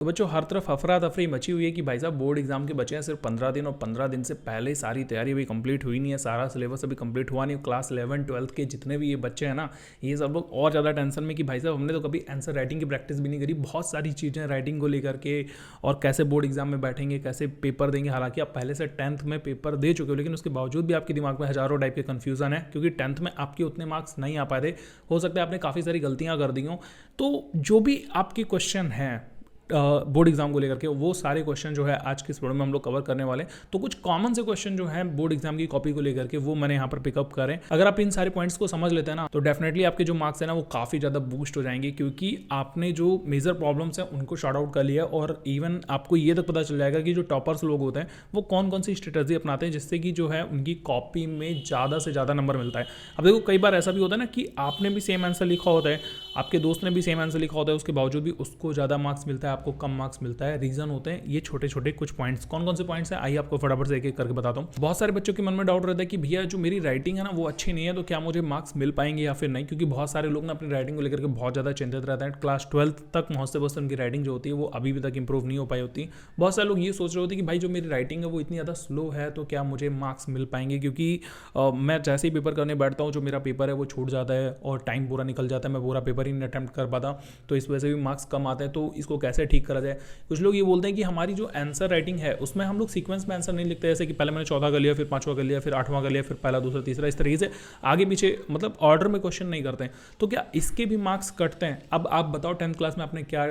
तो बच्चों हर तरफ अफरा तफरी मची हुई है कि भाई साहब बोर्ड एग्जाम के बचे हैं सिर्फ 15 दिन और 15 दिन से पहले सारी तैयारी अभी कंप्लीट हुई नहीं है, सारा सिलेबस अभी कंप्लीट हुआ नहीं। क्लास 11 12 के जितने भी ये बच्चे हैं ना, ये सब लोग और ज़्यादा टेंशन में कि भाई साहब हमने तो कभी आंसर राइटिंग की प्रैक्टिस भी नहीं करी, बहुत सारी चीज़ें राइटिंग को लेकर के, और कैसे बोर्ड एग्जाम में बैठेंगे, कैसे पेपर देंगे। हालांकि आप पहले से 10th में पेपर दे चुके हो, लेकिन उसके बावजूद भी आपके दिमाग में हज़ारों टाइप के कन्फ्यूज़न है, क्योंकि 10th में आपके उतने मार्क्स नहीं आ पाए थे। हो सकता है आपने काफ़ी सारी गलतियाँ कर दी हों। तो जो भी आपके क्वेश्चन हैं बोर्ड एग्जाम को लेकर के, वो सारे क्वेश्चन जो है आज के इस वीडियो में हम लोग कवर करने वाले हैं। तो कुछ कॉमन से क्वेश्चन जो है बोर्ड एग्जाम की कॉपी को लेकर के, वो मैंने यहाँ पर पिकअप करें। अगर आप इन सारे पॉइंट्स को समझ लेते हैं ना, तो डेफिनेटली आपके जो मार्क्स है ना वो काफ़ी ज़्यादा बूस्ट हो जाएंगे, क्योंकि आपने जो मेजर प्रॉब्लम्स हैं उनको शॉर्ट आउट कर लिया, और इवन आपको ये तक पता चल जाएगा कि जो टॉपर्स लोग होते हैं वो कौन कौन सी स्ट्रेटजी अपनाते हैं, जिससे कि जो है उनकी कॉपी में ज़्यादा से ज़्यादा नंबर मिलता है। अब देखो कई बार ऐसा भी होता है ना कि आपने भी सेम आंसर लिखा होता है, आपके दोस्त ने भी सेम आंसर लिखा होता है, उसके बावजूद भी उसको ज़्यादा मार्क्स मिलता है, आपको कम मार्क्स मिलता है। रीजन होते हैं ये छोटे छोटे कुछ पॉइंट्स। कौन कौन से पॉइंट्स हैं आइए आपको फटाफट से एक एक करके बताता हूँ। बहुत सारे बच्चों के मन में डाउट रहता है कि भैया जो मेरी राइटिंग है ना वो अच्छी नहीं है, तो क्या मुझे मार्क्स मिल पाएंगे या फिर नहीं, क्योंकि बहुत सारे लोग ना अपनी राइटिंग को लेकर के बहुत ज़्यादा चिंतित रहते हैं। क्लास 12 तक पहुँचते पहुँचते उनकी राइटिंग जो होती है वो अभी भी तक इंप्रूव नहीं हो पाई होती। बहुत सारे लोग ये सोच रहे होते हैं कि भाई जो मेरी राइटिंग है वो इतनी ज़्यादा स्लो है, तो क्या मुझे मार्क्स मिल पाएंगे, क्योंकि मैं जैसे ही पेपर करने बैठता हूँ जो मेरा पेपर है वो छूट जाता है और टाइम पूरा निकल जाता है, मैं पूरा पेपर ही नहीं अटैम्प्ट कर पाता, तो इस वजह से भी मार्क्स कम आते हैं। तो इसको कैसे ठीक करा जाए। कुछ लोग ये बोलते हैं कि हमारी जो आंसर राइटिंग है उसमें हम लोग सीक्वेंस में आंसर नहीं लिखते, जैसे कि पहले मैंने चौथा कर लिया, फिर पांचवा कर लिया, फिर आठवां कर लिया, फिर पहला दूसरा तीसरा, इस तरीके से आगे पीछे मतलब ऑर्डर में क्वेश्चन नहीं करते हैं। तो क्या इसके भी मार्क्स कटते हैं? अब आप बताओ 10th क्लास में आपने क्या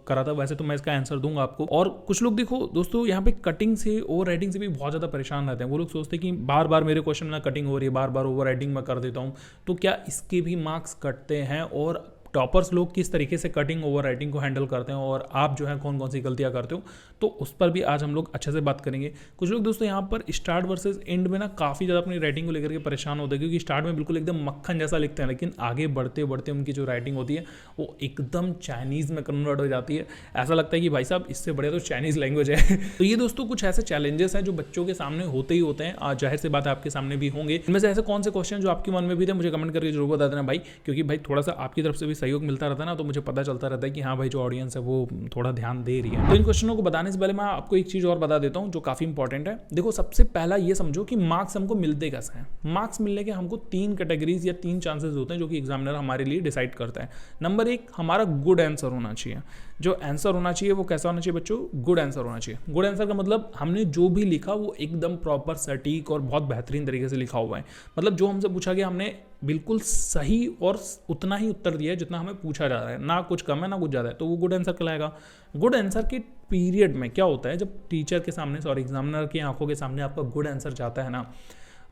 करा था। वैसे तो मैं इसका आंसर दूंगा आपको। और कुछ लोग देखो दोस्तों यहाँ पे कटिंग से, ओवर राइटिंग से भी बहुत ज़्यादा परेशान रहते हैं। वो लोग सोचते हैं कि बार बार मेरे क्वेश्चन में कटिंग हो रही है, बार बार ओवर राइटिंग में कर देता हूँ, तो क्या इसके भी मार्क्स कटते हैं? और टॉपर्स लोग किस तरीके से कटिंग ओवर राइटिंग को हैंडल करते हैं, और आप जो है कौन कौन सी गलतियां करते हो, तो उस पर भी आज हम लोग अच्छे से बात करेंगे। कुछ लोग दोस्तों यहाँ पर स्टार्ट वर्सेस एंड में ना काफ़ी ज़्यादा अपनी राइटिंग को लेकर के परेशान होते हैं, क्योंकि स्टार्ट में बिल्कुल एकदम मक्खन जैसा लिखते हैं, लेकिन आगे बढ़ते बढ़ते उनकी जो राइटिंग होती है वो एकदम चाइनीज़ में कन्वर्ट हो जाती है। ऐसा लगता है कि भाई साहब इससे बढ़िया तो चाइनीज़ लैंग्वेज है। तो ये दोस्तों कुछ ऐसे चैलेंजेस हैं जो बच्चों के सामने होते ही होते हैं, जाहिर सी बात है आपके सामने भी होंगे। इनमें से ऐसे कौन से क्वेश्चन जो आपके मन में भी थे मुझे कमेंट करके जरूर बता देना भाई, क्योंकि भाई थोड़ा सा आपकी तरफ से भी सहयोग मिलता रहता है ना, तो मुझे पता चलता रहता है कि हाँ भाई जो ऑडियंस है वो थोड़ा ध्यान दे रही है। तो इन क्वेश्चनों को बताने से पहले मैं आपको एक चीज़ और बता देता हूँ जो काफ़ी इंपॉर्टेंट है। देखो सबसे पहला ये समझो कि मार्क्स हमको मिलते कैसे हैं। मार्क्स मिलने के हमको 3 कैटेगरीज या 3 चांसेस होते हैं जो कि एग्जामिनर हमारे लिए डिसाइड करता है। नंबर 1, हमारा गुड आंसर होना चाहिए। जो आंसर होना चाहिए वो कैसा होना चाहिए बच्चों? गुड आंसर होना चाहिए। गुड आंसर का मतलब हमने जो भी लिखा वो एकदम प्रॉपर, सटीक और बहुत बेहतरीन तरीके से लिखा हुआ है। मतलब जो हमसे पूछा गया हमने बिल्कुल सही और उतना ही उत्तर दिया है जितना हमें पूछा जा रहा है, ना कुछ कम है ना कुछ ज़्यादा है, तो वो गुड आंसर कहलाएगा। गुड आंसर के पीरियड में क्या होता है, जब टीचर के सामने, सॉरी एग्जामिनर की आंखों के सामने आपका गुड आंसर जाता है ना,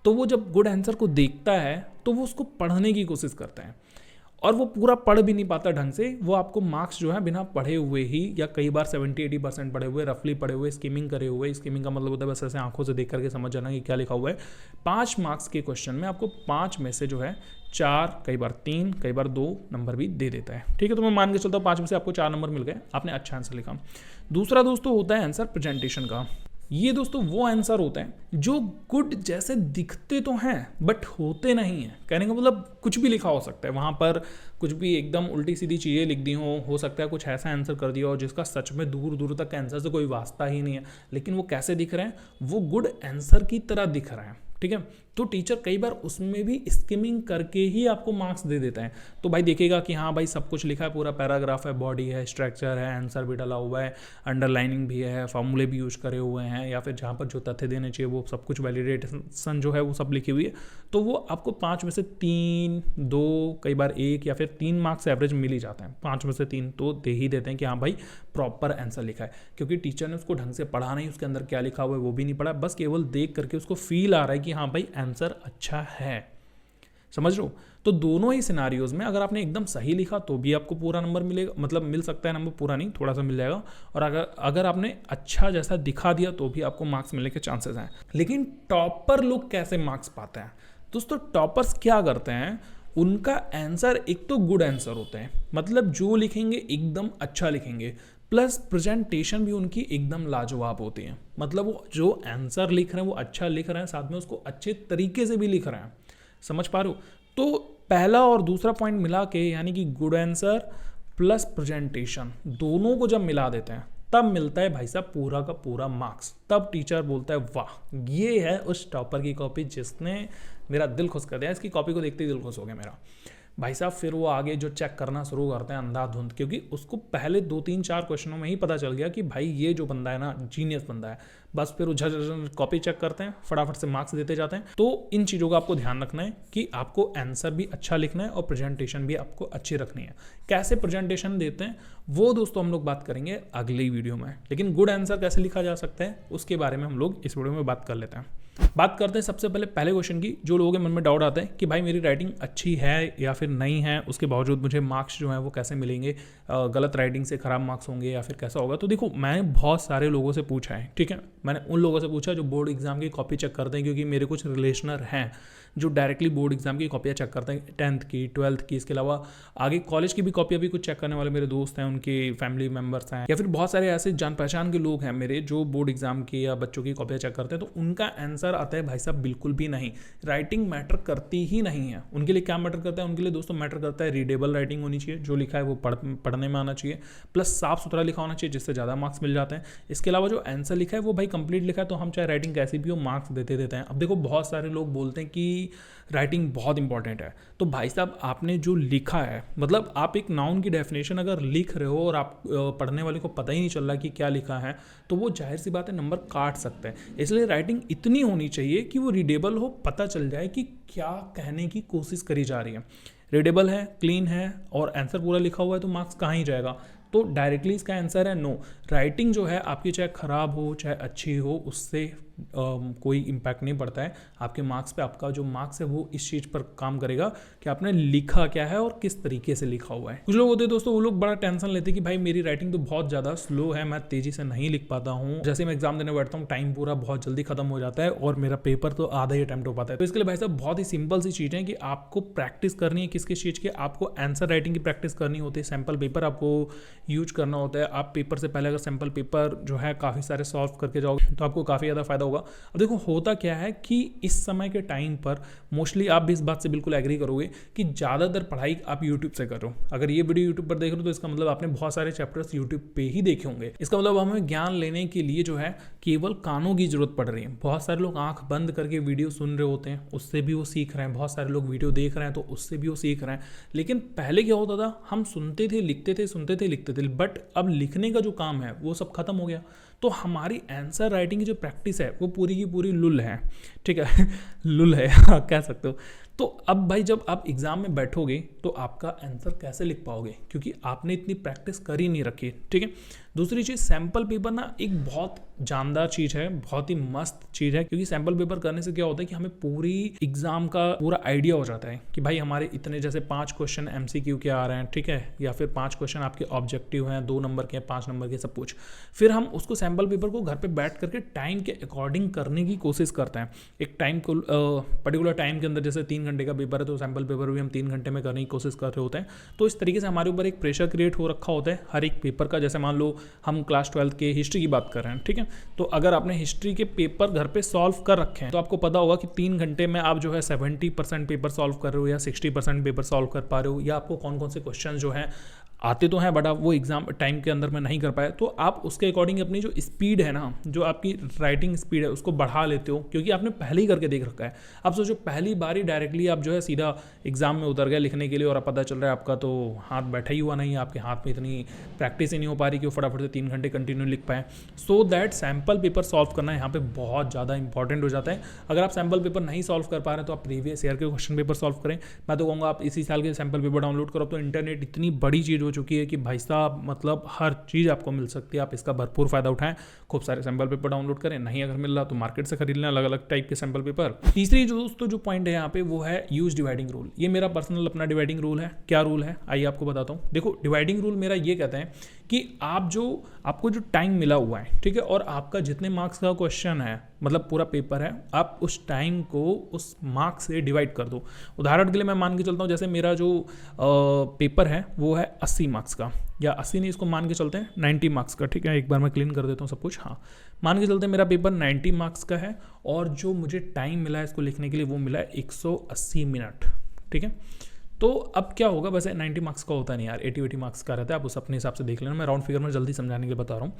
तो वो जब गुड आंसर को देखता है तो वो उसको पढ़ने की कोशिश करता है, और वो पूरा पढ़ भी नहीं पाता ढंग से। वो आपको मार्क्स जो है बिना पढ़े हुए ही, या कई बार 70-80% पढ़े हुए, रफली पढ़े हुए, स्कीमिंग करे हुए। स्कीमिंग का मतलब होता है बस ऐसे आंखों से देख करके समझ जाना कि क्या लिखा हुआ है। 5 मार्क्स के क्वेश्चन में आपको 5 में से जो है 4, कई बार 3, कई बार 2 नंबर भी दे देता है। ठीक है, तो मैं मान के चलता हूँ 5 में से आपको 4 नंबर मिल गए, आपने अच्छा आंसर लिखा। दूसरा दोस्तों होता है आंसर प्रेजेंटेशन का। ये दोस्तों वो आंसर होते हैं जो गुड जैसे दिखते तो हैं बट होते नहीं हैं। कहने का मतलब कुछ भी लिखा हो सकता है वहाँ पर, कुछ भी एकदम उल्टी सीधी चीज़ें लिख दी हो सकता है कुछ ऐसा आंसर कर दिया हो जिसका सच में दूर दूर तक आंसर से कोई वास्ता ही नहीं है, लेकिन वो कैसे दिख रहे हैं? वो गुड आंसर की तरह दिख रहे हैं। ठीक है, तो टीचर कई बार उसमें भी स्किमिंग करके ही आपको मार्क्स दे देता है। तो भाई देखेगा कि हाँ भाई सब कुछ लिखा है, पूरा पैराग्राफ है, बॉडी है, स्ट्रक्चर है, आंसर भी डाला हुआ है, अंडरलाइनिंग भी है, फॉर्मूले भी यूज करे हुए हैं, या फिर जहाँ पर जो तथ्य देने चाहिए वो सब कुछ, वैलिडेशन जो है वो सब लिखी हुई है, तो वो आपको 5 में से 3, 2, कई बार 1 या फिर 3 मार्क्स एवरेज मिल ही जाते हैं। 5 में से 3 तो दे ही देते हैं कि हाँ भाई प्रॉपर आंसर लिखा है, क्योंकि टीचर ने उसको ढंग से पढ़ा नहीं, उसके अंदर क्या लिखा हुआ है वो भी नहीं पढ़ा, बस केवल देख करके उसको फील आ रहा है कि हाँ भाई आंसर अच्छा है। समझ लो, तो दोनों ही सिनारियोज में अगर आपने एकदम सही लिखा तो भी आपको पूरा नंबर मिलेगा, मतलब मिल सकता है नंबर, पूरा नहीं थोड़ा सा मिल जाएगा, और अगर आपने अच्छा जैसा दिखा दिया तो भी आपको मार्क्स मिलने के चांसेस हैं। लेकिन टॉपर लोग कैसे मार्क्स पाते हैं? दोस्तों टॉपर्स क्या करते हैं, उनका आंसर एक तो गुड आंसर होते हैं, मतलब जो लिखेंगे एकदम अच्छा लिखेंगे, प्लस प्रेजेंटेशन भी उनकी एकदम लाजवाब होती है। मतलब वो जो आंसर लिख रहे हैं वो अच्छा लिख रहे हैं, साथ में उसको अच्छे तरीके से भी लिख रहे हैं। समझ पा रहे हो? तो पहला और दूसरा पॉइंट मिला के, यानी कि गुड आंसर प्लस प्रेजेंटेशन, दोनों को जब मिला देते हैं तब मिलता है भाई साहब पूरा का पूरा मार्क्स। तब टीचर बोलता है वाह, ये है उस टॉपर की कॉपी जिसने मेरा दिल खुश कर दिया, इसकी कॉपी को देखते ही दिल खुश हो गया मेरा भाई साहब। फिर वो आगे जो चेक करना शुरू करते हैं अंधाधुंध, क्योंकि उसको पहले 2-3-4 क्वेश्चनों में ही पता चल गया कि भाई ये जो बंदा है ना जीनियस बंदा है। बस फिर वो झट कॉपी चेक करते हैं, फटाफट से मार्क्स देते जाते हैं। तो इन चीज़ों का आपको ध्यान रखना है कि आपको आंसर भी अच्छा लिखना है और प्रेजेंटेशन भी आपको अच्छी रखनी है। कैसे प्रेजेंटेशन देते हैं वो दोस्तों हम लोग बात करेंगे अगली वीडियो में, लेकिन गुड आंसर कैसे लिखा जा सकता है उसके बारे में हम लोग इस वीडियो में बात कर लेते हैं। बात करते हैं सबसे पहले क्वेश्चन की, जो लोगों के मन में डाउट आता है कि भाई मेरी राइटिंग अच्छी है या फिर नहीं है, उसके बावजूद मुझे मार्क्स जो है वो कैसे मिलेंगे, गलत राइटिंग से खराब मार्क्स होंगे या फिर कैसा होगा। तो देखो, मैंने बहुत सारे लोगों से पूछा है, ठीक है, मैंने उन लोगों से पूछा जो बोर्ड एग्जाम की कॉपी चेक करते हैं, क्योंकि मेरे कुछ रिलेशनर हैं जो डायरेक्टली बोर्ड एग्जाम की कॉपियाँ चेक करते हैं, 10th की, 12th की, इसके अलावा आगे कॉलेज की भी कॉपियाँ भी कुछ चेक करने वाले मेरे दोस्त हैं, उनके फैमिली मेम्बर्स हैं, या फिर बहुत सारे ऐसे जान पहचान के लोग हैं मेरे जो बोर्ड एग्जाम की या बच्चों की कॉपियाँ चेक करते हैं। तो उनका आंसर आता है भाई साहब बिल्कुल भी नहीं, राइटिंग मैटर करती ही नहीं है। उनके लिए क्या मैटर करता है? उनके लिए दोस्तों मैटर करता है रीडेबल राइटिंग होनी चाहिए, जो लिखा है वो पढ़ने में आना चाहिए, प्लस साफ सुथरा लिखा होना चाहिए जिससे ज़्यादा मार्क्स मिल जाते हैं। इसके अलावा जो आंसर लिखा है वो भाई कंप्लीट लिखा है, तो हम चाहे राइटिंग कैसी भी हो मार्क्स देते हैं। अब देखो, बहुत सारे लोग बोलते हैं कि राइटिंग बहुत इंपॉर्टेंट है, तो भाई साहब आपने जो लिखा है, मतलब आप एक नाउन की डेफिनेशन अगर लिख रहे हो और आप पढ़ने वाले को पता ही नहीं चल रहा कि क्या लिखा है, तो वो जाहिर सी बात है नंबर काट सकते हैं। इसलिए राइटिंग इतनी होनी चाहिए कि वो रीडेबल हो, पता चल जाए कि क्या कहने की कोशिश करी जा रही है। रीडेबल है, क्लीन है और आंसर पूरा लिखा हुआ है, तो मार्क्स कहाँ ही जाएगा। तो डायरेक्टली इसका आंसर है नो। राइटिंग जो है आपकी चाहे ख़राब हो चाहे अच्छी हो, उससे कोई इम्पैक्ट नहीं पड़ता है आपके मार्क्स पे। आपका जो मार्क्स है वो इस चीज़ पर काम करेगा कि आपने लिखा क्या है और किस तरीके से लिखा हुआ है। कुछ लोग होते हैं दोस्तों, वो लोग बड़ा टेंशन लेते हैं कि भाई मेरी राइटिंग तो बहुत ज़्यादा स्लो है, मैं तेज़ी से नहीं लिख पाता हूँ, जैसे मैं एग्जाम देने बैठता हूँ टाइम पूरा बहुत जल्दी खत्म हो जाता है और मेरा पेपर तो आधा ही अटैम्प्ट हो पाता है। तो इसके लिए भाई साहब बहुत ही सिंपल सी चीज़ है कि आपको प्रैक्टिस करनी है। किस चीज़ की? आपको आंसर राइटिंग की प्रैक्टिस करनी होती है, सैम्पल पेपर आपको यूज करना होता है। आप पेपर से पहले अगर सैम्पल पेपर जो है काफ़ी सारे सॉल्व करके जाओगे तो आपको काफ़ी ज़्यादा फायदा होगा। अब देखो, होता क्या है कि इस समय के टाइम पर मोस्टली आप भी इस बात से बिल्कुल एग्री करोगे कि ज़्यादातर पढ़ाई आप यूट्यूब से कर रहे हो। अगर ये वीडियो यूट्यूब पर देख रहे हो तो इसका मतलब आपने बहुत सारे चैप्टर्स यूट्यूब पे ही देखे होंगे। इसका मतलब हमें ज्ञान लेने के लिए जो है केवल कानों की जरूरत पड़ रही है। बहुत सारे लोग आंख बंद करके वीडियो सुन रहे होते हैं, उससे भी वो सीख रहे हैं। बहुत सारे लोग वीडियो देख रहे हैं तो उससे भी वो सीख रहे हैं। लेकिन पहले क्या होता था, हम सुनते थे, लिखते थे, सुनते थे, लिखते थे, बट अब लिखने का जो काम है वो सब खत्म हो गया। तो हमारी आंसर राइटिंग की जो प्रैक्टिस है वो पूरी की पूरी लुल है, ठीक है लुल है कह सकते हो। तो अब भाई जब आप एग्ज़ाम में बैठोगे तो आपका आंसर कैसे लिख पाओगे, क्योंकि आपने इतनी प्रैक्टिस कर ही नहीं रखी, ठीक है। दूसरी चीज़, सैम्पल पेपर ना एक बहुत जानदार चीज़ है, बहुत ही मस्त चीज़ है, क्योंकि सैम्पल पेपर करने से क्या होता है कि हमें पूरी एग्जाम का पूरा आइडिया हो जाता है कि भाई हमारे इतने जैसे 5 क्वेश्चन MCQ के आ रहे हैं, ठीक है, या फिर 5 क्वेश्चन आपके ऑब्जेक्टिव हैं, 2 नंबर के, 5 नंबर के, सब कुछ। फिर हम उसको सैम्पल पेपर को घर पे बैठ करके टाइम के अकॉर्डिंग करने की कोशिश करते हैं। एक टाइम को पर्टिकुलर टाइम के अंदर, जैसे 3 घंटे का पेपर है तो सैम्पल पेपर भी हम 3 घंटे में करने की कोशिश कर रहे होते हैं। तो इस तरीके से हमारे ऊपर एक प्रेशर क्रिएट हो रखा होता है हर एक पेपर का। जैसे मान लो हम क्लास 12th के हिस्ट्री की बात कर रहे हैं, ठीक है, तो अगर आपने हिस्ट्री के पेपर घर पे सॉल्व कर रखे हैं तो आपको पता होगा कि 3 घंटे में आप जो है 70% पेपर सॉल्व कर रहे हो या 60% पेपर सॉल्व कर पा रहे हो, या आपको कौन कौन से क्वेश्चन जो हैं आते तो हैं बट आप वो एग्जाम टाइम के अंदर में नहीं कर पाए, तो आप उसके अकॉर्डिंग अपनी जो स्पीड है ना, जो आपकी राइटिंग स्पीड है उसको बढ़ा लेते हो, क्योंकि आपने पहले ही करके देख रखा है। अब सोचो पहली बार ही डायरेक्टली आप जो है सीधा एग्जाम में उतर गए लिखने के लिए और अब पता चल रहा है आपका तो हाथ बैठा ही हुआ नहीं है, आपके हाथ में इतनी प्रैक्टिस ही नहीं हो पा रही कि वो फटाफट से 3 घंटे कंटिन्यू लिख पाए। So that sample paper solve करना यहाँ पे बहुत ज़्यादा इंपॉर्टेंट हो जाता है। अगर आप सैम्पल पेपर नहीं सॉल्व कर पा रहे हैं तो आप प्रीवियस ईयर के क्वेश्चन पेपर सॉल्व करें। मैं तो कहूँगा आप इसी साल के सैम्पल पेपर डाउनलोड करो। तो इंटरनेट इतनी बड़ी चीज़ हो चुकी है कि भाई मतलब हर चीज़ आपको मिल सकती है, आप इसका भरपूर फायदा उठाएं। खूब सारे सैम्पल पेपर डाउनलोड करें, नहीं अगर मिल रहा तो मार्केट से खरीद लें अलग अलग टाइप के सैम्पल पेपर। तीसरी जो दोस्तों जो पॉइंट है यहाँ पे वो है यूज डिवाइडिंग रूल। ये मेरा पर्सनल अपना डिवाइडिंग रूल है। क्या रूल है आइए आपको बताता हूँ। देखो, डिवाइडिंग रूल मेरा ये कहते हैं कि आपको जो टाइम मिला हुआ है, ठीक है, और आपका जितने मार्क्स का क्वेश्चन है, मतलब पूरा पेपर है, आप उस टाइम को उस मार्क्स से डिवाइड कर दो। उदाहरण के लिए मैं मान के चलता हूँ, जैसे मेरा जो पेपर है वो है 80 मार्क्स का, या 80 नहीं, इसको मान के चलते हैं 90 मार्क्स का, ठीक है। एक बार मैं क्लीन कर देता हूँ सब कुछ। हाँ, मान के चलते हैं मेरा पेपर 90 मार्क्स का है और जो मुझे टाइम मिला है इसको लिखने के लिए वो मिला है 180 मिनट, ठीक है। तो अब क्या होगा, वैसे 90 मार्क्स का होता नहीं यार, 80 मार्क्स का रहता है, आप उस अपने हिसाब से देख लेना, मैं राउंड फिगर में जल्दी समझाने के लिए बता रहा हूँ।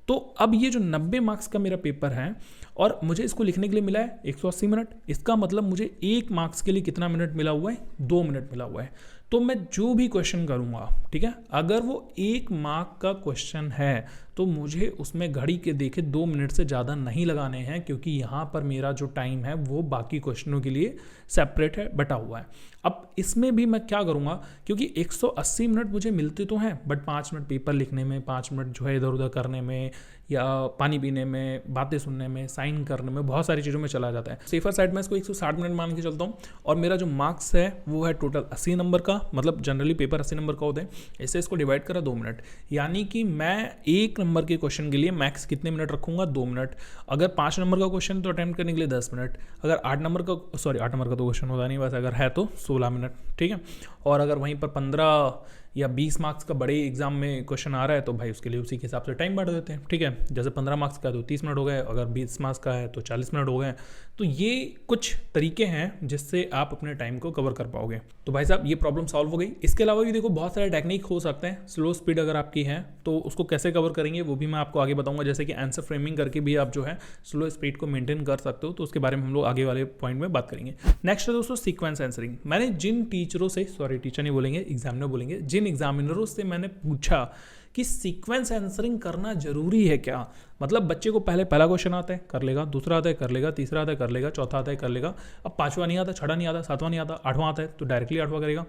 तो अब ये जो 90 मार्क्स का मेरा पेपर है और मुझे इसको लिखने के लिए मिला है 180 मिनट, इसका मतलब मुझे 1 मार्क्स के लिए कितना मिनट मिला हुआ है, 2 मिनट मिला हुआ है। तो मैं जो भी क्वेश्चन करूँगा, ठीक है, अगर वो 1 मार्क का क्वेश्चन है तो मुझे उसमें घड़ी के देखे 2 मिनट से ज़्यादा नहीं लगाने हैं, क्योंकि यहाँ पर मेरा जो टाइम है वो बाकी क्वेश्चनों के लिए सेपरेट है, बटा हुआ है। अब इसमें भी मैं क्या करूँगा, क्योंकि 180 मिनट मुझे मिलते तो हैं, बट 5 मिनट पेपर लिखने में, 5 मिनट जो है इधर उधर करने में, या पानी पीने में, बातें सुनने में, साइन करने में, बहुत सारी चीज़ों में चला जाता है। सेफर साइड में इसको 160 मिनट मान के चलता हूँ, और मेरा जो मार्क्स है वो है टोटल 80 नंबर का, मतलब जनरली पेपर 80 नंबर का होता है, इससे इसको डिवाइड करा 2 मिनट, यानी कि मैं 1 नंबर के क्वेश्चन के लिए मैक्स कितने मिनट रखूंगा, 2 मिनट। अगर 5 नंबर का क्वेश्चन तो अटेम्प्ट करने के लिए 10 मिनट, अगर 8 नंबर का, 8 नंबर का तो क्वेश्चन होता नहीं, बस अगर है तो 16 मिनट, ठीक है। और अगर वहीं पर 15 या 20 मार्क्स का बड़े एग्जाम में क्वेश्चन आ रहा है तो भाई उसके लिए उसी के हिसाब से टाइम बढ़ा देते हैं, ठीक है। जैसे 15 मार्क्स का है तो 30 मिनट हो गए, अगर 20 मार्क्स का है तो 40 मिनट हो गए। तो ये कुछ तरीके हैं जिससे आप अपने टाइम को कवर कर पाओगे। तो भाई साहब ये प्रॉब्लम सॉल्व हो गई। इसके अलावा भी देखो बहुत सारे टेक्निक हो सकते हैं, स्लो स्पीड अगर आपकी है तो उसको कैसे कवर करेंगे वो भी मैं आपको आगे बताऊंगा, जैसे कि आंसर फ्रेमिंग करके भी आप जो है स्लो स्पीड को मेंटेन कर सकते हो, तो उसके बारे में हम लोग आगे वाले पॉइंट में बात करेंगे। नेक्स्ट है दोस्तों सीक्वेंस आंसरिंग। मैंने जिन टीचरों से, सॉरी टीचर नहीं बोलेंगे, एग्जामिनर बोलेंगे, जिन एग्जामिनरों से मैंने पूछा कि सीक्वेंस आंसरिंग करना जरूरी है क्या, मतलब बच्चे को पहला क्वेश्चन आता है कर लेगा, दूसरा आता है कर लेगा, तीसरा आता है कर लेगा, चौथा आता है कर लेगा, अब 5वां नहीं आता, 6वां नहीं आता, 7वां नहीं आता, 8वां आता है तो डायरेक्टली 8वां करेगा।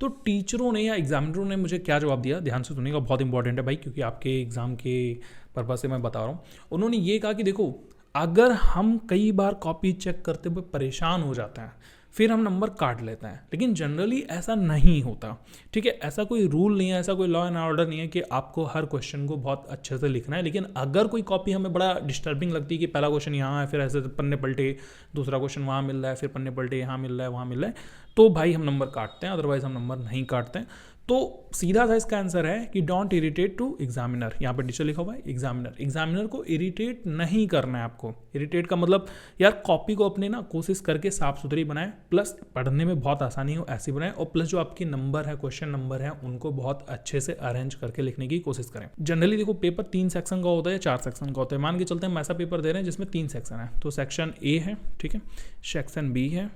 तो टीचरों ने या एग्जामिनरों ने मुझे क्या जवाब दिया, ध्यान से सुनिएगा, बहुत इंपॉर्टेंट है भाई, क्योंकि आपके एग्जाम के पर्पज से मैं बता रहा हूँ। उन्होंने ये कहा कि देखो अगर हम कई बार कॉपी चेक करते हुए परेशान हो जाते हैं फिर हम नंबर काट लेते हैं, लेकिन जनरली ऐसा नहीं होता, ठीक है। ऐसा कोई रूल नहीं है, ऐसा कोई लॉ एंड ऑर्डर नहीं है कि आपको हर क्वेश्चन को बहुत अच्छे से लिखना है। लेकिन अगर कोई कॉपी हमें बड़ा डिस्टर्बिंग लगती है कि पहला क्वेश्चन यहाँ है, फिर ऐसे पन्ने पलटे, दूसरा क्वेश्चन वहाँ मिल रहा है, फिर पन्ने पलटे यहाँ मिल रहा है, वहाँ मिल रहा है, तो भाई हम नंबर काटते हैं, अदरवाइज हम नंबर नहीं काटते हैं। तो सीधा सा इसका आंसर है कि डोंट इरिटेट टू एग्जामिनर। यहाँ पर टीचर लिखा हुआ है एग्जामिनर को इरिटेट नहीं करना है आपको। इरिटेट का मतलब यार कॉपी को अपने ना कोशिश करके साफ सुथरी बनाए, प्लस पढ़ने में बहुत आसानी हो ऐसी बनाए, और प्लस जो आपकी नंबर है, क्वेश्चन नंबर है, उनको बहुत अच्छे से अरेंज करके लिखने की कोशिश करें। जनरली देखो पेपर 3 सेक्शन का होता है या 4 सेक्शन का होता है। मान के चलते हैं हम ऐसा पेपर दे रहे हैं जिसमें 3 सेक्शन है, तो सेक्शन ए है, ठीक है, सेक्शन बी है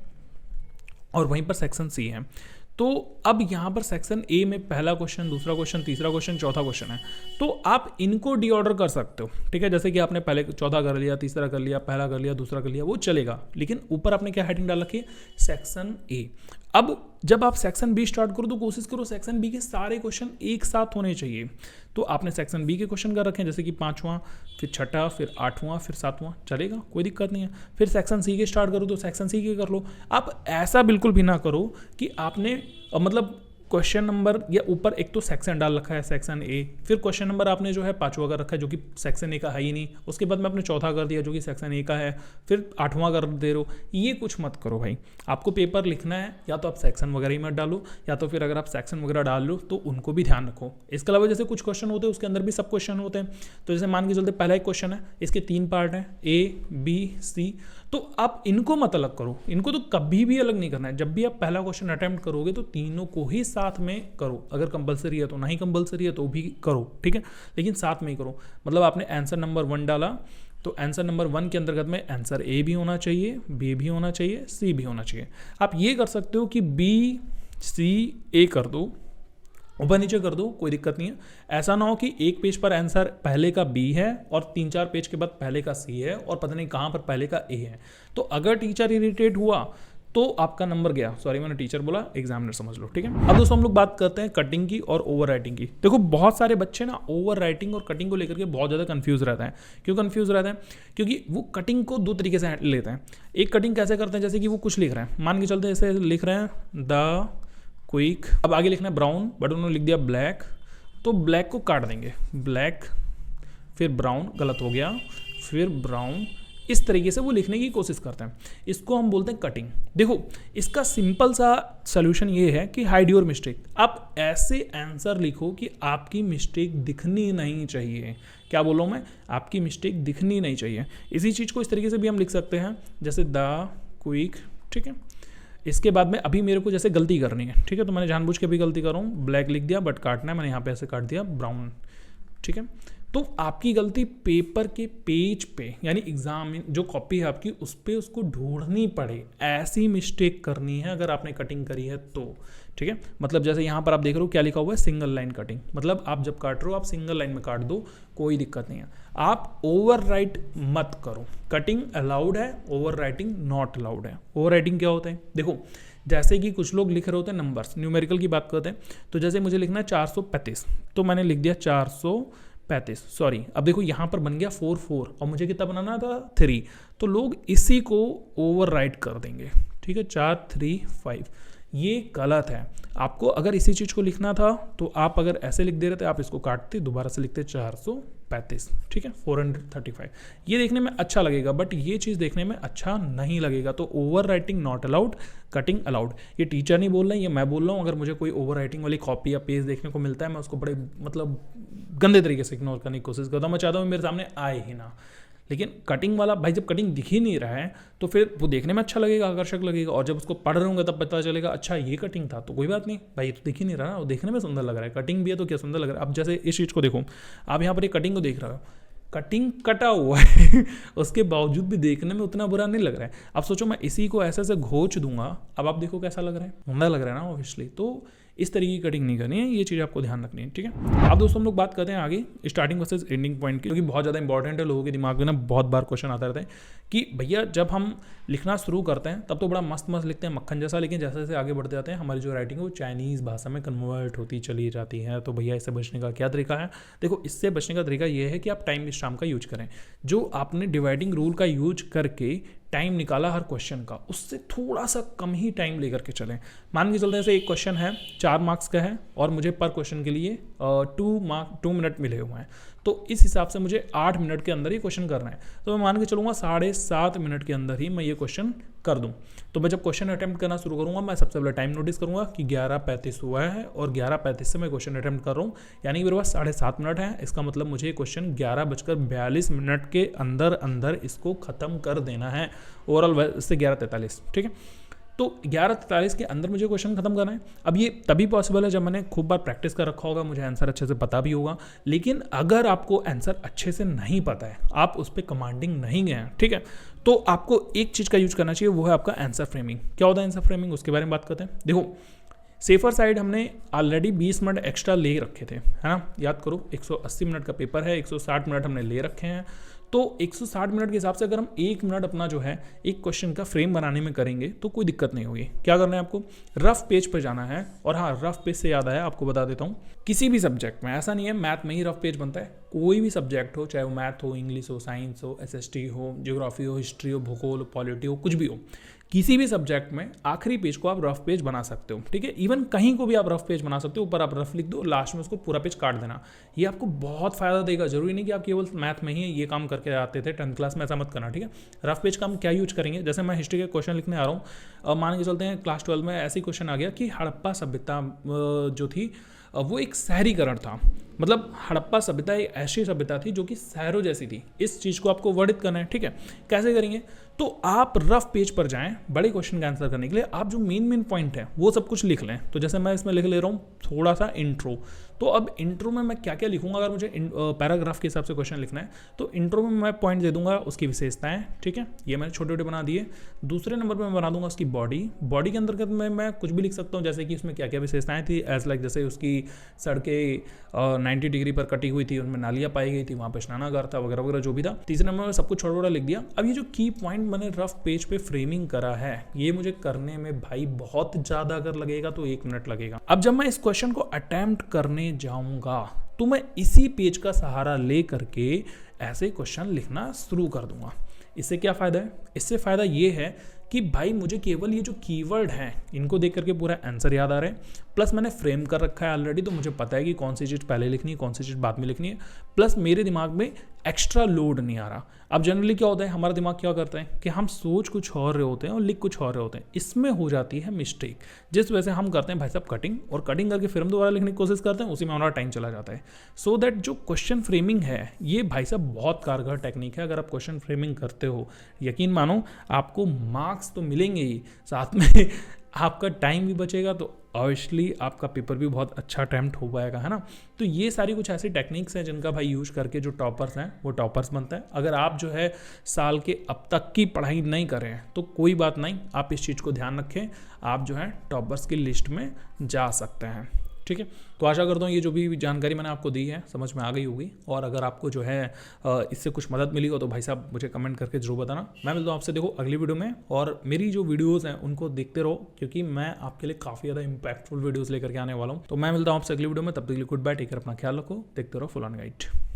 और वहीं पर सेक्शन सी है। तो अब यहाँ पर सेक्शन ए में पहला क्वेश्चन, दूसरा क्वेश्चन, तीसरा क्वेश्चन, चौथा क्वेश्चन है, तो आप इनको डी ऑर्डर कर सकते हो, ठीक है। जैसे कि आपने पहले चौथा कर लिया, तीसरा कर लिया, पहला कर लिया, दूसरा कर लिया, वो चलेगा, लेकिन ऊपर आपने क्या हेडिंग डाल रखी है, सेक्शन ए। अब जब आप सेक्शन बी स्टार्ट करो तो कोशिश करो सेक्शन बी के सारे क्वेश्चन एक साथ होने चाहिए। तो आपने सेक्शन बी के क्वेश्चन कर रखे हैं, जैसे कि 5वां, फिर 6ठा, फिर 8वां, फिर 7वां, चलेगा, कोई दिक्कत नहीं है। फिर सेक्शन सी के स्टार्ट करो तो सेक्शन सी के कर लो। आप ऐसा बिल्कुल भी ना करो कि आपने मतलब क्वेश्चन नंबर या ऊपर एक तो सेक्शन डाल रखा है सेक्शन ए, फिर क्वेश्चन नंबर आपने जो है 5वां कर रखा है जो कि सेक्शन ए का है ही नहीं, उसके बाद में आपने चौथा कर दिया जो कि सेक्शन ए का है, फिर 8वां कर दे रहे हो। ये कुछ मत करो भाई। आपको पेपर लिखना है या तो आप सेक्शन वगैरह ही मत डालो, या तो फिर अगर आप सेक्शन वगैरह डाल लो तो उनको भी ध्यान रखो। इसके अलावा जैसे कुछ क्वेश्चन होते हैं उसके अंदर भी सब क्वेश्चन होते हैं, तो जैसे मान के चलते पहला एक क्वेश्चन है, इसके 3 पार्ट हैं, ए बी सी, तो आप इनको मत अलग करो, इनको तो कभी भी अलग नहीं करना है। जब भी आप पहला क्वेश्चन अटेम्प्ट करोगे तो तीनों को ही साथ में करो, अगर कंपलसरी है तो, नहीं कंपलसरी है तो भी करो, ठीक है, लेकिन साथ में ही करो। मतलब आपने आंसर नंबर 1 डाला तो आंसर नंबर 1 के अंतर्गत में आंसर ए भी होना चाहिए, बी भी होना चाहिए, सी भी होना चाहिए। आप ये कर सकते हो कि बी सी ए कर दो, ऊपर नीचे कर दो, कोई दिक्कत नहीं है। ऐसा ना हो कि एक पेज पर आंसर पहले का बी है और 3-4 पेज के बाद पहले का सी है और पता नहीं कहाँ पर पहले का ए है। तो अगर टीचर इरिटेट हुआ तो आपका नंबर गया। सॉरी मैंने टीचर बोला, एग्जामिनर समझ लो, ठीक है। अब दोस्तों हम लोग बात करते हैं कटिंग की और ओवर राइटिंग की। देखो बहुत सारे बच्चे ना ओवर राइटिंग और कटिंग को लेकर के बहुत ज़्यादा कंफ्यूज रहता है। क्यों कंफ्यूज रहता है? क्योंकि वो कटिंग को 2 तरीके से लेते हैं। एक कटिंग कैसे करते हैं, जैसे कि वो कुछ लिख रहे हैं, मान के चलते हैं ऐसे लिख रहे हैं द क्विक, अब आगे लिखना है ब्राउन, बट उन्होंने लिख दिया ब्लैक, तो ब्लैक को काट देंगे, ब्लैक फिर ब्राउन, गलत हो गया, फिर ब्राउन, इस तरीके से वो लिखने की कोशिश करते हैं। इसको हम बोलते हैं कटिंग। देखो इसका सिंपल सा सॉल्यूशन ये है कि हाइड योर मिस्टेक। आप ऐसे आंसर लिखो कि आपकी मिस्टेक दिखनी नहीं चाहिए। क्या बोल रहा हूँ मैं? आपकी मिस्टेक दिखनी नहीं चाहिए। इसी चीज़ को इस तरीके से भी हम लिख सकते हैं, जैसे द क्विक, ठीक है। इसके बाद में अभी मेरे को जैसे गलती करनी है, ठीक है, तो मैंने जानबूझ के भी गलती कर रहा हूँ, ब्लैक लिख दिया बट काटना है, मैंने यहाँ पे ऐसे काट दिया ब्राउन, ठीक है। तो आपकी गलती पेपर के पेज पे यानी एग्जाम जो कॉपी है आपकी उस पर उसको ढूंढनी पड़े, ऐसी मिस्टेक करनी है अगर आपने कटिंग करी है तो, ठीक है। मतलब जैसे यहाँ पर आप देख रहे हो क्या लिखा हुआ है, सिंगल लाइन कटिंग, मतलब आप जब काट रहे हो आप सिंगल लाइन में काट दो, कोई दिक्कत नहीं है। आप ओवर राइट मत करो, कटिंग अलाउड है, ओवर राइटिंग नॉट अलाउड है। ओवर राइटिंग क्या होता है, देखो जैसे कि कुछ लोग लिख रहे होते हैं नंबर्स, न्यूमेरिकल की बात करते हैं, तो जैसे मुझे लिखना है 435, तो मैंने लिख दिया 435, सॉरी अब देखो यहाँ पर बन गया 44 और मुझे कितना बनाना था 3, तो लोग इसी को ओवर राइट कर देंगे, ठीक है, 435, ये गलत है। आपको अगर इसी चीज़ को लिखना था तो आप अगर ऐसे लिख दे रहे थे, आप इसको काटते दोबारा से लिखते 435, ठीक है, 435, ये देखने में अच्छा लगेगा बट ये चीज़ देखने में अच्छा नहीं लगेगा। तो over writing not allowed, cutting allowed. ये टीचर नहीं बोल रहे हैं, ये मैं बोल रहा हूँ। अगर मुझे कोई ओवर राइटिंग वाली कॉपी या पेज देखने को मिलता है, मैं उसको बड़े मतलब गंदे तरीके से इग्नोर करने की कोशिश करता हूँ। मैं चाहता हूँ मेरे सामने आए ही ना। लेकिन कटिंग वाला भाई जब कटिंग दिख ही नहीं रहा है तो फिर वो देखने में अच्छा लगेगा, आकर्षक लगेगा, और जब उसको पढ़ रहे होंगे तब पता चलेगा अच्छा ये कटिंग था, तो कोई बात नहीं भाई, ये तो दिख ही नहीं रहा ना, वो देखने में सुंदर लग रहा है, कटिंग भी है तो क्या सुंदर लग रहा है। अब जैसे इस चीज़ को देखो, आप यहाँ पर एक कटिंग को देख रहे हो, कटिंग कटा हुआ है उसके बावजूद भी देखने में उतना बुरा नहीं लग रहा है। अब सोचो मैं इसी को ऐसे ऐसे घोंच दूंगा, अब आप देखो कैसा लग रहा है, उमदा लग रहा है ना ऑब्वियसली। तो इस तरीके की कटिंग नहीं करनी है, ये चीज़ आपको ध्यान रखनी है, ठीक है। अब दोस्तों हम लोग बात करते हैं आगे स्टार्टिंग वर्सेस एंडिंग पॉइंट की, क्योंकि बहुत ज़्यादा इंपॉर्टेंट है, लोगों के दिमाग में ना बहुत बार क्वेश्चन आता रहता है कि भैया जब हम लिखना शुरू करते हैं तब तो बड़ा मस्त मस्त लिखते हैं मक्खन जैसा, लेकिन जैसे जैसे आगे बढ़ते जाते हैं हमारी जो राइटिंग है वो चाइनीज़ भाषा में कन्वर्ट होती चली जाती है। तो भैया इससे बचने का क्या तरीका है, देखो इससे बचने का तरीका ये है कि आप टाइम विश्राम का यूज करें। जो आपने डिवाइडिंग रूल का यूज करके टाइम निकाला हर क्वेश्चन का, उससे थोड़ा सा कम ही टाइम लेकर के चलें। मान के चलते हैं एक क्वेश्चन है 4 मार्क्स का है और मुझे पर क्वेश्चन के लिए 2 मिनट मिले हुए हैं, तो इस हिसाब से मुझे 8 मिनट के अंदर ही क्वेश्चन करना है। तो मैं मान के चलूँगा 7.5 मिनट के अंदर ही मैं ये क्वेश्चन कर दूं। तो मैं जब क्वेश्चन अटैम्प्ट करना शुरू करूंगा, मैं सबसे पहले टाइम नोटिस करूंगा कि 11:35 हुआ है और 11:35 से मैं क्वेश्चन अटैम्प्ट कर रहा हूँ, यानी मेरे पास 7.5 मिनट है। इसका मतलब मुझे ये क्वेश्चन 11:42 के अंदर अंदर इसको ख़त्म कर देना है। ओवरऑल से 11:43, ठीक है। तो 11:43 के अंदर मुझे क्वेश्चन खत्म करना है। अब ये तभी पॉसिबल है जब मैंने खूब बार प्रैक्टिस कर रखा होगा, मुझे आंसर अच्छे से पता भी होगा। लेकिन अगर आपको आंसर अच्छे से नहीं पता है, आप उस पर कमांडिंग नहीं गए हैं, ठीक है, तो आपको एक चीज़ का यूज करना चाहिए, वो है आपका आंसर फ्रेमिंग। क्या होता है आंसर फ्रेमिंग, उसके बारे में बात करते हैं। देखो सेफर साइड हमने ऑलरेडी 20 मिनट एक्स्ट्रा ले रखे थे, है ना, याद करो 180 मिनट का पेपर है, 160 मिनट हमने ले रखे हैं। तो 160 मिनट के हिसाब से अगर हम 1 मिनट अपना जो है एक क्वेश्चन का फ्रेम बनाने में करेंगे तो कोई दिक्कत नहीं होगी। क्या करना है आपको, रफ पेज पर जाना है। और हाँ, रफ पेज से याद आया, आपको बता देता हूँ, किसी भी सब्जेक्ट में, ऐसा नहीं है मैथ में ही रफ पेज बनता है, कोई भी सब्जेक्ट हो, चाहे वो मैथ हो, इंग्लिश हो, साइंस हो, SST हो, ज्योग्राफी हो, हिस्ट्री हो, भूगोल हो, पॉलिटी हो, कुछ भी हो, किसी भी सब्जेक्ट में आखिरी पेज को आप रफ पेज बना सकते हो, ठीक है। इवन कहीं को भी आप रफ पेज बना सकते हो, ऊपर आप रफ लिख दो, लास्ट में उसको पूरा पेज काट देना। ये आपको बहुत फायदा देगा। जरूरी नहीं कि आप केवल मैथ में ही ये काम करके आते थे 10th क्लास में, ऐसा मत करना, ठीक है। रफ पेज का हम क्या यूज करेंगे, जैसे मैं हिस्ट्री के क्वेश्चन लिखने आ रहा हूँ, मान के चलते हैं क्लास 12 में ऐसे ही क्वेश्चन आ गया कि हड़प्पा सभ्यता जो थी वो एक शहरीकरण था। मतलब हड़प्पा सभ्यता एक ऐसी सभ्यता थी जो कि शहरों जैसी थी। इस चीज़ को आपको वर्णित करना है, ठीक है। कैसे करेंगे, तो आप रफ पेज पर जाएं बड़े क्वेश्चन का आंसर करने के लिए। आप जो मेन पॉइंट है वो सब कुछ लिख लें। तो जैसे मैं इसमें लिख ले रहा हूँ थोड़ा सा इंट्रो, तो अब इंट्रो में मैं क्या क्या लिखूंगा, अगर मुझे पैराग्राफ के हिसाब से क्वेश्चन लिखना है तो इंट्रो में मैं पॉइंट दे दूंगा उसकी विशेषताएं, ठीक है, ये मैंने छोटे छोटे बना दिए। दूसरे नंबर पर मैं बना दूंगा उसकी बॉडी के अंतर्गत मैं कुछ भी लिख सकता हूँ, जैसे कि उसमें क्या क्या विशेषताएं थी, एज लाइक जैसे उसकी सड़कें 90 डिग्री पर कटी हुई थी, उनमें नालियाँ पाई गई थी, वहाँ पर स्नानागार था, वगैरह वगैरह जो भी था। तीसरे नंबर में सब कुछ छोटा छोटा लिख दिया। अब ये जो की पॉइंट मैंने रफ पेज पे फ्रेमिंग करा है, ये मुझे करने में भाई बहुत ज़्यादा अगर लगेगा तो 1 मिनट लगेगा। अब जब मैं इस क्वेश्चन को अटेम्प्ट करने जाऊंगा तो मैं इसी पेज का सहारा ले करके ऐसे क्वेश्चन लिखना शुरू कर दूंगा। इससे क्या फ़ायदा है, इससे फ़ायदा ये है कि भाई मुझे केवल ये जो कीवर्ड हैं इनको देख करके पूरा आंसर याद आ रहा है, प्लस मैंने फ्रेम कर रखा है ऑलरेडी, तो मुझे पता है कि कौन सी चीज़ पहले लिखनी है, कौन सी चीज़ बाद में लिखनी है, प्लस मेरे दिमाग में एक्स्ट्रा लोड नहीं आ रहा। अब जनरली क्या होता है, हमारा दिमाग क्या करता है कि हम सोच कुछ और रहे होते हैं और लिख कुछ और रहे होते हैं, इसमें हो जाती है मिस्टेक, जिस वजह से हम करते हैं भाई साहब कटिंग, और कटिंग करके फिर हम दोबारा लिखने की कोशिश करते हैं, उसी में हमारा टाइम चला जाता है। सो दैट जो क्वेश्चन फ्रेमिंग है ये भाई साहब बहुत कारगर टेक्निक है। अगर आप क्वेश्चन फ्रेमिंग करते हो, यकीन मानो आपको मार्क्स तो मिलेंगे ही, साथ में आपका टाइम भी बचेगा, तो ऑब्वियसली आपका पेपर भी बहुत अच्छा अटैम्प्ट हो पाएगा, है ना। तो ये सारी कुछ ऐसी टेक्निक्स हैं जिनका भाई यूज करके जो टॉपर्स हैं वो टॉपर्स बनता है। अगर आप जो है साल के अब तक की पढ़ाई नहीं कर रहे हैं तो कोई बात नहीं, आप इस चीज़ को ध्यान रखें, आप जो है टॉपर्स की लिस्ट में जा सकते हैं। ठीक है, तो आशा करता हूँ ये जो भी जानकारी मैंने आपको दी है समझ में आ गई होगी, और अगर आपको जो है इससे कुछ मदद मिली हो तो भाई साहब मुझे कमेंट करके जरूर बताना। मैं मिलता हूँ आपसे देखो अगली वीडियो में, और मेरी जो वीडियोस हैं उनको देखते रहो, क्योंकि मैं आपके लिए काफ़ी ज़्यादा इंपैक्टफुल वीडियोस लेकर के आने वाला हूँ। तो मैं मिलता हूँ आपसे अगली वीडियो में, तब तक के लिए गुड बाय, टेक केयर, अपना ख्याल रखो, देखते रहो फुल ऑन गाइड।